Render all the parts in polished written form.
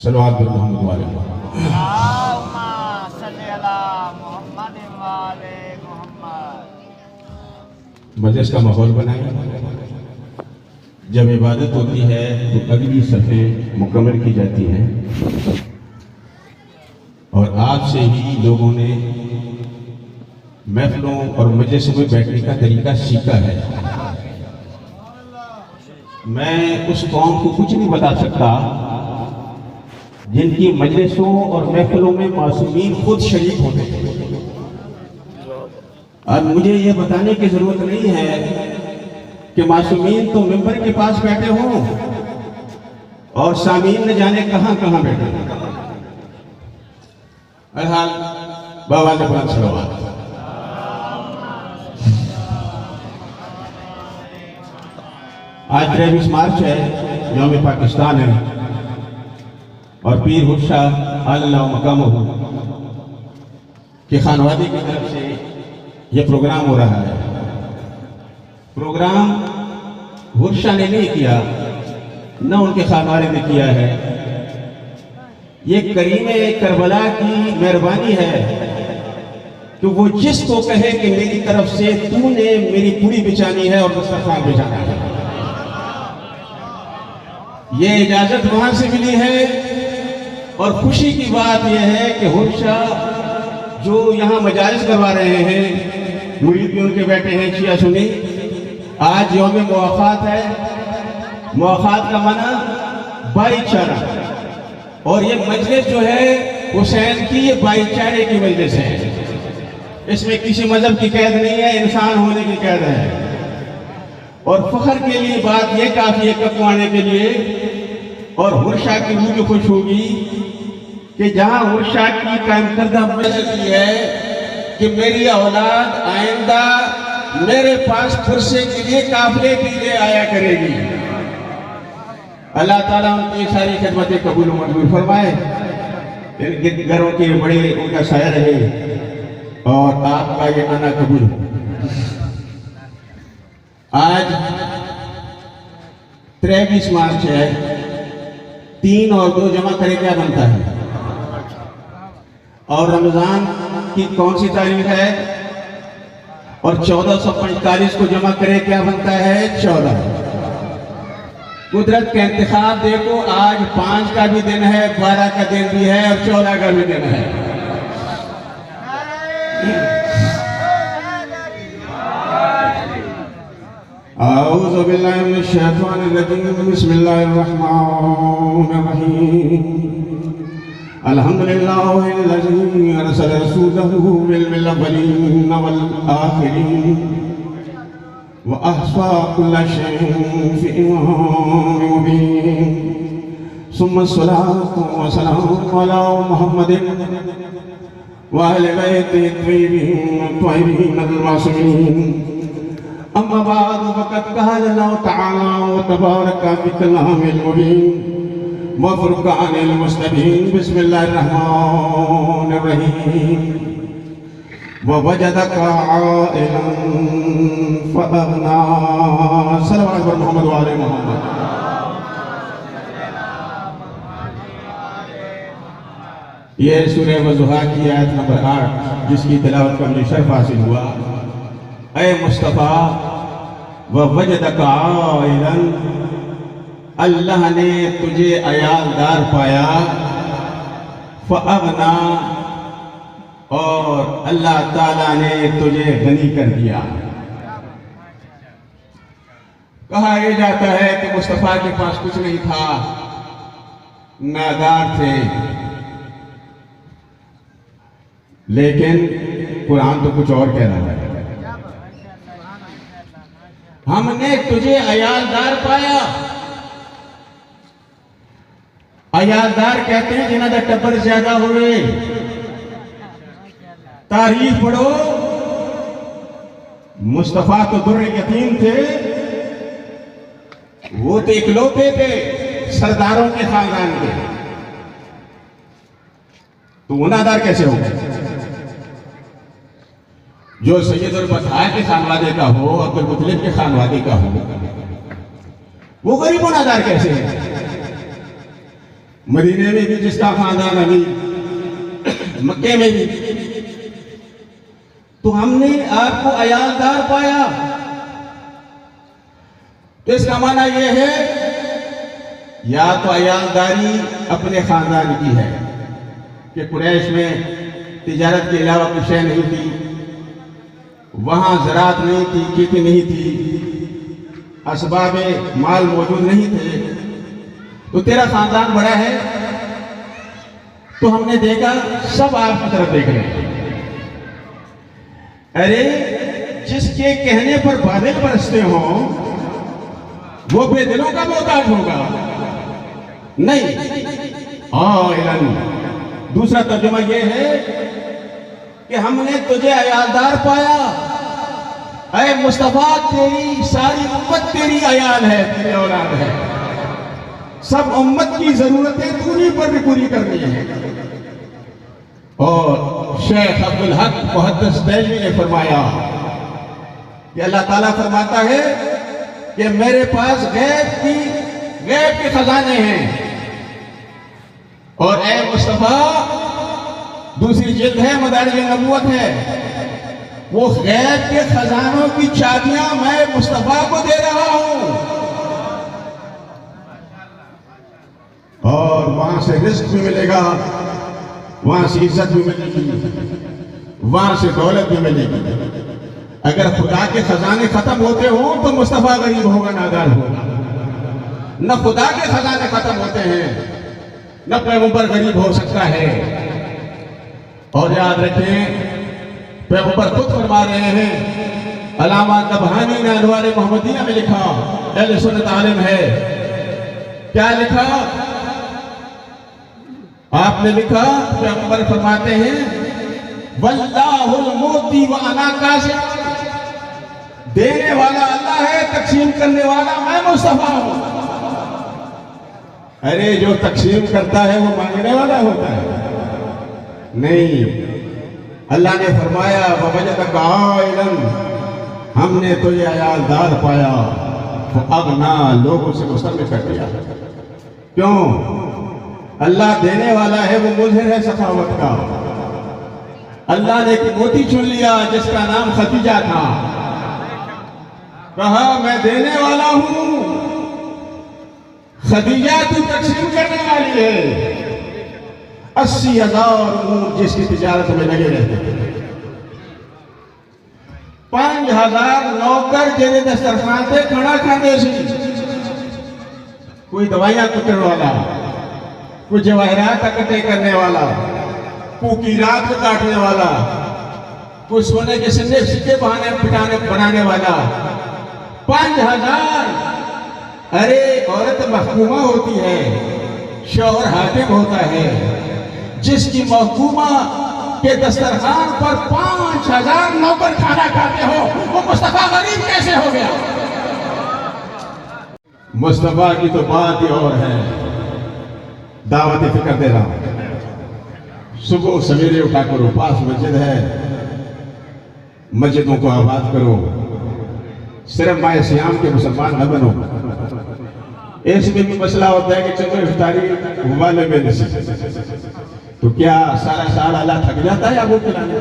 صلوات محمد والے اللہم صلی علی محمد والے محمد۔ مجلس کا ماحول بنائیں۔ جب عبادت ہوتی ہے تو اگلی صفیں مکمل کی جاتی ہیں، اور آج سے ہی لوگوں نے محفلوں اور مجلسوں میں بیٹھنے کا طریقہ سیکھا ہے۔ میں اس قوم کو کچھ نہیں بتا سکتا جن کی مجلسوں اور محفلوں میں معصومین خود شریک ہوتے ہیں۔ اب مجھے یہ بتانے کی ضرورت نہیں ہے کہ معصومین تو ممبر کے پاس بیٹھے ہوں اور سامعین نہ جانے کہاں کہاں بیٹھے ہیں۔ بہرحال بابا سے بلند صلوات۔ آج 23 مارچ ہے، یوم پاکستان ہے، اور پیر حرشا اللہ مقامہ کہ خانوادی کی طرف سے یہ پروگرام ہو رہا ہے۔ پروگرام حرشا نے نہیں کیا، نہ ان کے خانوادے نے کیا ہے، یہ کریم کربلا کی مہربانی ہے کہ وہ جس کو کہے کہ میری طرف سے تو نے میری پوری بچانی ہے اور دسترخوان بچانا ہے، یہ اجازت وہاں سے ملی ہے۔ اور خوشی کی بات یہ ہے کہ حرشا جو یہاں مجالس کروا رہے ہیں، مرید بھی ان کے بیٹھے ہیں شیعہ سنی۔ آج یوم مواخات ہے، مواخات کا معنی بھائی چارہ، اور یہ مجلس جو ہے حسین کی، یہ بھائی چارے کی مجلس ہے۔ اس میں کسی مذہب کی قید نہیں ہے، انسان ہونے کی قید ہے۔ اور فخر کے لیے بات یہ کافی ہے کپوانے کے لیے، اور حرشا کی روح بھی خوش ہوگی کہ جہاں حرشا کی قائم کردہ مجلس ہے کہ میری اولاد آئندہ میرے پاس پرسے کے لیے قافلے کے لیے آیا کرے گی۔ اللہ تعالیٰ ان کی ساری خدمتیں قبول و منظور فرمائے، ان کے گھروں کے بڑے ان کا سایہ رہے، اور آپ کا یہ آنا قبول ہو۔ آج 23 مارچ ہے، 3 اور 2 جمع کرے کیا بنتا ہے؟ اور رمضان کی کون سی تاریخ ہے؟ اور 1445 کو جمع کرے کیا بنتا ہے؟ 14۔ قدرت کا انتخاب دیکھو، آج 5 کا بھی دن ہے، 12 کا دن بھی ہے، اور 14 کا بھی دن ہے۔ اعوذ باللہ من الشیطان الرجیم، بسم اللہ الرحمن الرحیم۔ الحمدللہ الذی ارسل رسولہ بالاولین والآخرین واحصى كل شيء في إمام مبين، ثم الصلاة والسلام على محمد وآل بيته الطيبين الطاهرين المعصومين، أما بعد فقد قال الله تعالى وتبارك في كلامه المبين وفرقان المستبين، بسم الله الرحمن الرحيم۔ ووجدك عائلا فأغنى، صلوات محمد وآل محمد۔ یہ سورہ وضحیٰ کی آیت نمبر 8 جس کی تلاوت کا مجھے شرف حاصل ہوا۔ اے مصطفیٰ، ووجدک عائلا، اللہ نے تجھے عیالدار پایا، فأغنى، اور اللہ تعالیٰ نے تجھے غنی کر دیا۔ کہا یہ جاتا ہے کہ مصطفیٰ کے پاس کچھ نہیں تھا، نادار تھے، لیکن قرآن تو کچھ اور کہہ رہا ہے۔ ہم نے تجھے عیالدار پایا۔ عیالدار کہتے ہیں جنہاں دا ٹبر زیادہ ہوئے۔ تاریخ پڑھو، مصطفیٰ تو در یتیم تھے، وہ تو اکلوتے تھے سرداروں کے خاندان کے، تو وہ نادار کیسے ہو گئے؟ جو سید البطحاء کے خانوادے کا ہو، عبدالمطلب کے خانوادے کا ہو، وہ غریب و نادار کیسے ہے؟ مدینے میں بھی جس کا خاندان ابھی، مکے میں بھی، تو ہم نے آپ کو عیالدار پایا. تو اس کا معنی یہ ہے یا تو عیالداری اپنے خاندان کی ہے کہ قریش میں تجارت کے علاوہ کچھ شے نہیں تھی، وہاں زراعت نہیں تھی، کھیتی نہیں تھی، اسباب مال موجود نہیں تھے، تو تیرا خاندان بڑا ہے. تو ہم نے دیکھا سب آپ کی طرف دیکھ رہے ہیں. ارے جس کے کہنے پر بادل برستے ہوں وہ بے دلوں کا محتاج ہوگا؟ نہیں. دوسرا ترجمہ یہ ہے کہ ہم نے تجھے عیالدار پایا. اے مصطفیٰ، تیری ساری امت تیری عیال ہے، تیری اولاد ہے. سب امت کی ضرورتیں تونی پر بھی پوری کرنی ہے. اور شیخ عبدالحق محدث دہلوی نے فرمایا کہ اللہ تعالیٰ فرماتا ہے کہ میرے پاس غیب کے خزانے ہیں، اور اے مصطفیٰ، دوسری جلد ہے، مدارج نبوت ہے، وہ غیب کے خزانوں کی چابیاں میں مصطفیٰ کو دے رہا ہوں. اور وہاں سے رزق بھی ملے گا، وہاں سے عزت بھی ملے گی، وہاں سے دولت بھی ملے گی. اگر خدا کے خزانے ختم ہوتے ہوں تو مصطفیٰ غریب ہوگا، نادار ہوگا. نہ خدا کے خزانے ختم ہوتے ہیں نہ پیغمبر غریب ہو سکتا ہے. اور یاد رکھیں، پیغمبر خود فرما رہے ہیں، علامہ نبہانی نے انوار محمدیہ میں لکھا، اہل سنت عالم ہے، کیا لکھا؟ آپ نے لکھا، پیغمبر فرماتے ہیں، واللہ المعطی وانا قاسم، دینے والا اللہ ہے، تقسیم کرنے والا میں مصطفیٰ ہوں. ارے جو تقسیم کرتا ہے وہ مانگنے والا ہوتا ہے؟ نہیں. اللہ نے فرمایا وَوَجَدَكَ عَائِلًا، ہم نے تجھے عیالدار پایا، فَأَغْنَا، لوگوں سے مستغنی کر دیا. کیوں؟ اللہ دینے والا ہے، وہ مظہر ہے سخاوت کا. اللہ نے ایک موتی چن لیا جس کا نام خدیجہ تھا، کہا میں دینے والا ہوں، خدیجہ تو تقسیم کرنے والی ہے. 80,000 اونٹ جس کی تجارت میں لگے رہتے تھے، 5,000 نوکر جنہیں دسترخوان سے کھڑا کھانے سی، کوئی دوائیاں کٹنے والا، کوئی جواہرات اکٹھے کرنے والا، کوئی کیرات کو کاٹنے والا، کوئی سونے کے سکے بنانے والا. 5,000. ارے عورت محکومہ ہوتی ہے، شوہر حاکم ہوتا ہے، جس کی محکومہ کے دسترخوان پر 5,000 نوکر کھانا کھاتے ہو، وہ مصطفیٰ غریب کیسے ہو گیا؟ مصطفیٰ کی تو بات ہی اور ہے. دعوت فکر دے رہا ہوں، صبح سویرے اٹھا کرو، پاس مسجد ہے، مسجدوں کو آباد کرو. صرف ماہ سیام کے مسلمان نہ بنو. اس میں بھی مسئلہ ہوتا ہے کہ چلو افطاری والے میں نصیب، تو کیا سارا سال اللہ تھک جاتا ہے آپ کو کھلانے؟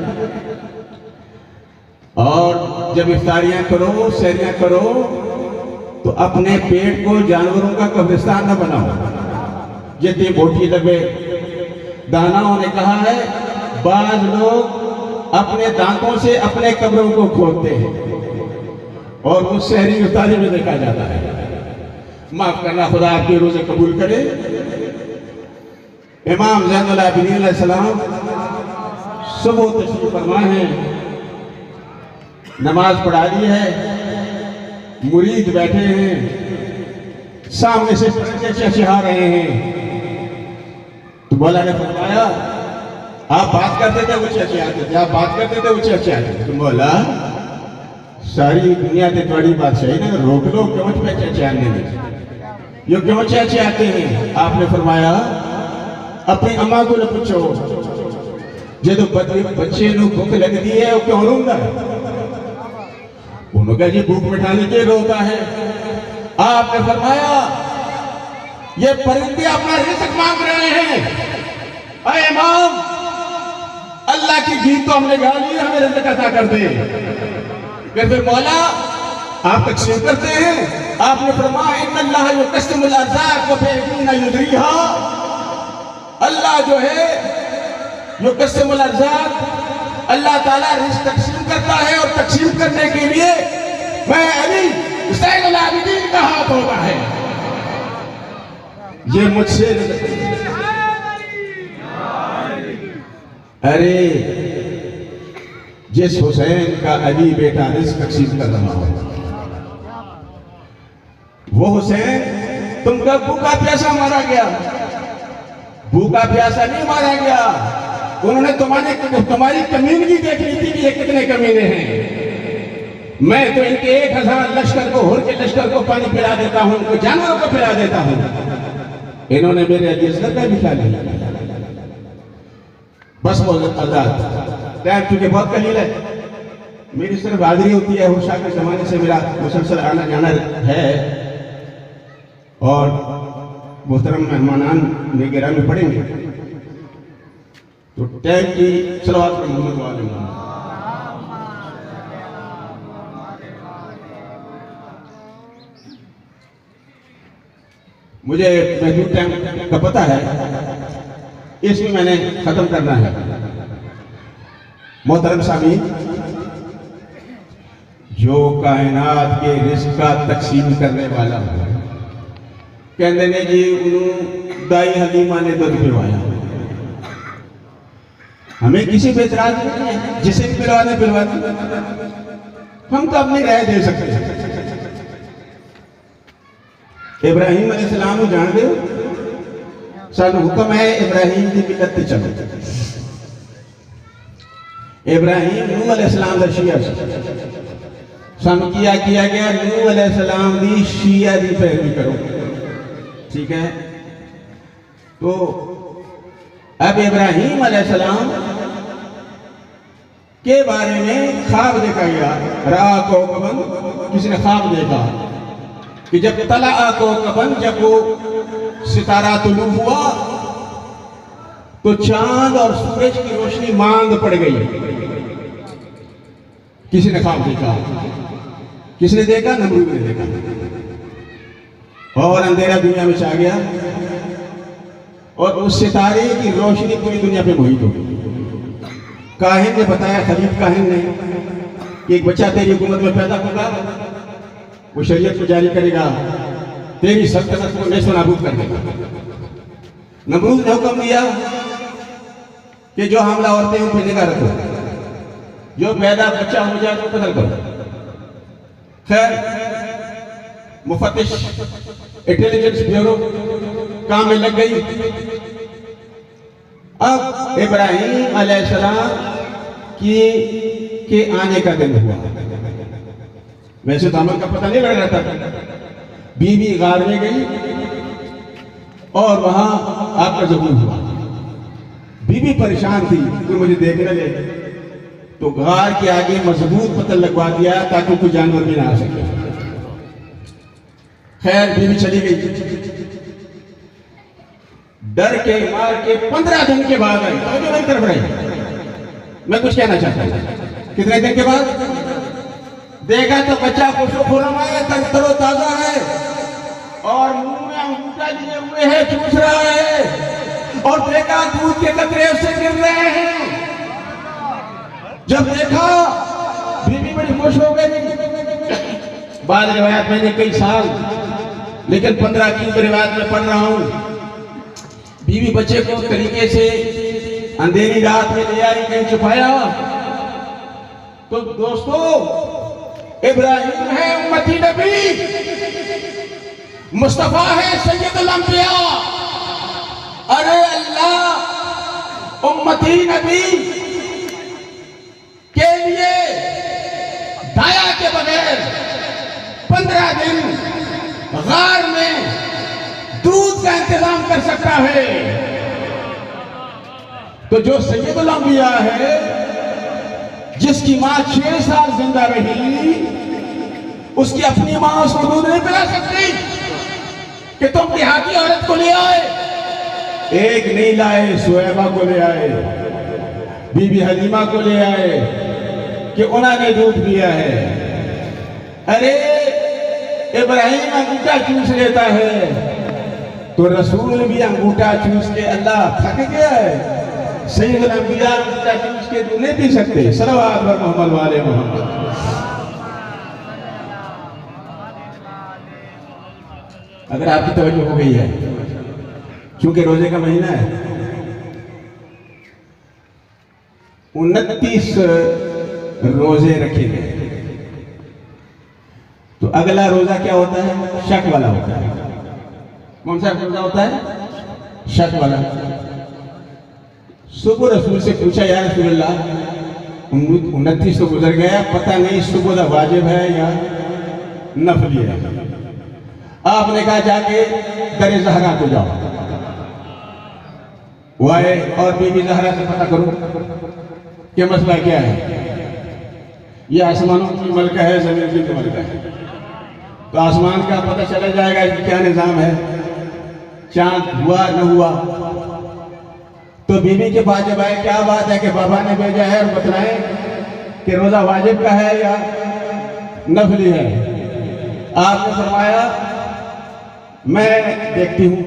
اور جب افطاریاں کرو، سحریاں کرو، تو اپنے پیٹ کو جانوروں کا قبرستان نہ بناؤ. جتنی بوٹی لگے. داناؤں نے کہا ہے بعض لوگ اپنے دانتوں سے اپنے قبروں کو کھودتے ہیں اور وہ سحری افطاری میں دیکھا جاتا ہے. معاف کرنا، خدا آپ کے روزے قبول کرے. امام زین العابدین علیہ السلام صبح تشریف فرما ہیں، نماز پڑھا دی ہے، مرید بیٹھے ہیں، سامنے سے چہچہا رہے ہیں. تو مولا نے فرمایا آپ بات کرتے تھے وہ چہچہاتے تھے، آپ بات کرتے تھے وہ چہچہاتے تھے. تو مولا ساری دنیا تے تھوڑی بادشاہی نے روک لو، کیوں پہ چہچہانے میں، یہ کیوں چہچہاتے ہیں؟ آپ نے فرمایا اپنی اماں کو نہ پوچھو، جدو بچے نو بھوک لگتی ہے وہ کیوں روندا ہے؟ انہوں نے کہا جی بھوک مٹانے کے روتا ہے. آپ نے فرمایا یہ پرندے اپنا رزق مانگ رہے ہیں. اے امام، اللہ کی جیت تو ہم نے گا لی، ہمیں رزق عطا کر دے. پھر مولا آپ تقسیم کرتے ہیں. آپ نے فرمایا ان اللہ یقسم الارزاق وبیدین یدریھا. اللہ جو ہے یقسم الارزاق، اللہ تعالیٰ رزق تقسیم کرتا ہے، اور تقسیم کرنے کے لیے میں علی زین العابدین کا ہاتھ ہوتا ہے. یہ مجھ سے ارے جس حسین کا علی بیٹا رزق تقسیم کر رہا ہو، وہ حسین تم کا بھوکا پیاسا مارا گیا. بھوکا پیاسا نہیں مارا گیا. انہوں نے تمہاری کمینگی دیکھ لی تھی کہ یہ کتنے کمینے ہیں. میں تو ان کے 1000 لشکر کو، ہر کے لشکر کو پانی پلا دیتا ہوں، ان کو جانوروں کو پلا دیتا ہوں. انہوں نے میرے علی اصغر کا بھی خیال نہیں کیا. بس وہ آزاد ٹائم چونکہ بہت قلیل ہے. میری صرف حاضری ہوتی ہے، حرشا کے زمانے سے میرا مسلسل آنا جانا ہے، اور محترم مہمانان نے گرامی پڑھیں گے تو ٹائم کی صلوات پر محمد و آل محمد. مجھے محدود ٹائم کا پتہ ہے، اس میں نے ختم کرنا ہے. محترم سامعین، جو کائنات کے رزق کا تقسیم کرنے والا ہے، کہنے نے جی انہوں دائی حلیمہ نے دودھ پلوایا. ہمیں کسی پہ اعتراض نہیں ہے، جسے بھی پلوانے پلوانے، ہم تو اپنی رائے دے سکتے ہیں. ابراہیم علیہ السلام کو جان دے سانو حکم ہے ابراہیم کی ملت تے چلو. ابراہیم نوح علیہ السلام دا شیعہ سانو کیا گیا نوح علیہ السلام دی شیعہ دی پیروی کرو. ٹھیک ہے، تو اب ابراہیم علیہ السلام کے بارے میں خواب دیکھا گیا. رأى کوكبا، کسی نے خواب دیکھا کہ جب طلع کوكبا، جب وہ ستارہ طلوع ہوا تو چاند اور سورج کی روشنی ماند پڑ گئی. کسی نے خواب دیکھا. کس نے دیکھا؟ نمرود نے دیکھا. اور اندھیرا دنیا میں چھا گیا، اور اس ستارے کی روشنی پوری دنیا پہ محیط ہو گئی. کاہن نے بتایا، خلیف کاہن نے، کہ ایک بچہ تیری حکومت میں پیدا ہوگا، وہ شریعت کو جاری کرے گا، تیری سلطنت کو نیست و نابود کر دے گا. نمرود نے حکم دیا کہ جو حاملہ عورتیں ان پہ نگاہ رکھو، جو پیدا بچہ ہو جائے تو قتل کرو. خیر، مفتش انٹیلیجنس بیورو کام میں لگ گئی. اب ابراہیم علیہ السلام کے آنے کا دن ہوا. ویسے تو عمل کا پتہ نہیں لگ رہا تھا. بیوی غار میں گئی اور وہاں آپ کا ظہور ہوا. بیوی پریشان تھی کہ مجھے دیکھنا لے، تو غار کے آگے مضبوط پتھر لگوا دیا تاکہ کوئی جانور بھی نہ آ سکے. خیر، بیوی چلی گئی. ڈر کے مار کے 15 دن کے بعد آئی. توجہ نہیں کر پڑی، میں کچھ کہنا چاہتا ہوں. کتنے دن کے بعد دیکھا تو بچہ خوش و خرم ہے، تر و تازہ ہے، اور منہ میں انگوٹھا لیے ہوئے ہے، چوس رہا ہے، اور دیکھا دودھ کے قطرے اس سے گر رہے ہیں. جب دیکھا بیوی بڑی خوش ہو گئی. بعض روایات میں نے کئی سال، لیکن 15 کی روایت میں پڑھ رہا ہوں. بیوی بچے کو طریقے سے اندھیری رات میں لے آئی، کہیں چھپایا. تو دوستو، ابراہیم ہے امتی نبی، مصطفیٰ ہے سید الانبیاء. ارے اللہ امتی نبی کے لیے دایا کے بغیر 15 دن غار میں دودھ کا انتظام کر سکتا ہے. تو جو سید الانبیاء ہے، جس کی ماں 6 سال زندہ رہی، اس کی اپنی ماں اس کو دودھ نہیں پلا سکتی. کہ تم دیہاتی عورت کو لے آئے. ایک نہیں لائے, سویبہ کو لے آئے, بی بی حلیمہ کو لے آئے کہ انہوں نے دودھ پیا ہے. ارے ابراہیم انگوٹھا چوس لیتا ہے تو رسول بھی انگوٹھا چوس کے اللہ تھک گیا ہے. سید الانبیاء انگوٹھا چوس کے دودھ نہیں پی سکتے. صلوات بر محمد والے محمد. اگر آپ کی توجہ ہو گئی ہے, چونکہ روزے کا مہینہ ہے, 29 روزے رکھے گئے, تو اگلا روزہ کیا ہوتا ہے؟ شک والا ہوتا ہے. کون سا روزہ ہوتا ہے؟ شک والا. صبح رسول سے پوچھا, یا رسول اللہ 29 تو گزر گیا, پتہ نہیں صبح دا واجب ہے یا نفلی ہے. آپ نے کہا جا کے در زہرا کو جاؤ, وہ آئے اور بی بی زہرا سے پتہ کرو کہ مسئلہ کیا ہے. یہ آسمانوں کی ملکہ ہے, زمین کی ملکہ ہے, تو آسمان کا پتہ چلا جائے گا کہ کیا نظام ہے, چاند ہوا نہ ہوا. تو بی بی کے پاس جب آئے, کیا بات ہے کہ بابا نے بھیجا ہے اور بتلائیں کہ روزہ واجب کا ہے یا نفلی ہے. آپ نے فرمایا میں دیکھتی ہوں.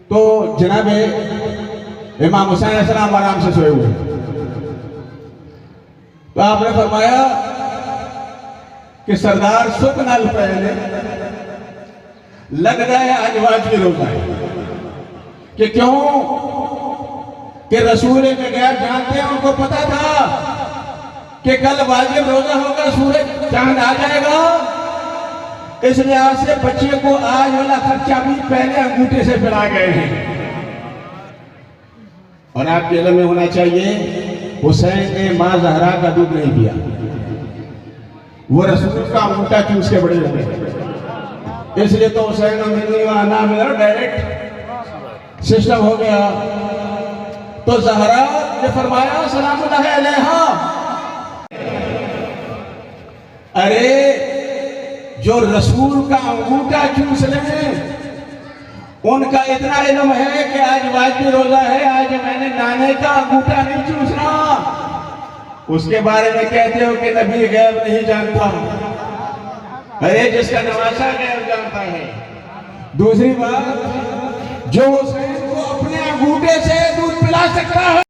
تو جناب امام حسین علیہ السلام آرام سے سوئے ہوئے. تو آپ نے فرمایا کہ سردار سکنال پہلے لگ رہا ہے آج واجب روزہ ہے. کہ کیوں؟ کہ رسول غیب جانتے ہیں, ان کو پتا تھا کہ کل واجب روزہ ہوگا, سورج چاند آ جائے گا. اس لحاظ سے بچے کو آج والا خرچہ بھی پہلے انگوٹھے سے پلا گئے ہیں. اور آپ کے علم میں ہونا چاہیے, حسین نے ماں زہرا کا دودھ نہیں پیا, وہ رسول کا انگوٹھا چوس کے بڑے ہوئے. اس لیے تو حسین میرا ڈائریکٹ سسٹم ہو گیا. تو زہرا نے فرمایا سلام اللہ علیہا, ارے جو رسول کا انگوٹھا چوس لیں ان کا اتنا علم ہے کہ آج واجب روزہ ہے, آج میں نے نانے کا انگوٹھا نہیں چوسنا. اس کے بارے میں کہتے ہو کہ نبی غیب نہیں جانتا. ارے جس کا نواسا غیب جانتا ہے. دوسری بات, جو حسین کو اپنے انگوٹھے سے دودھ پلا سکتا ہے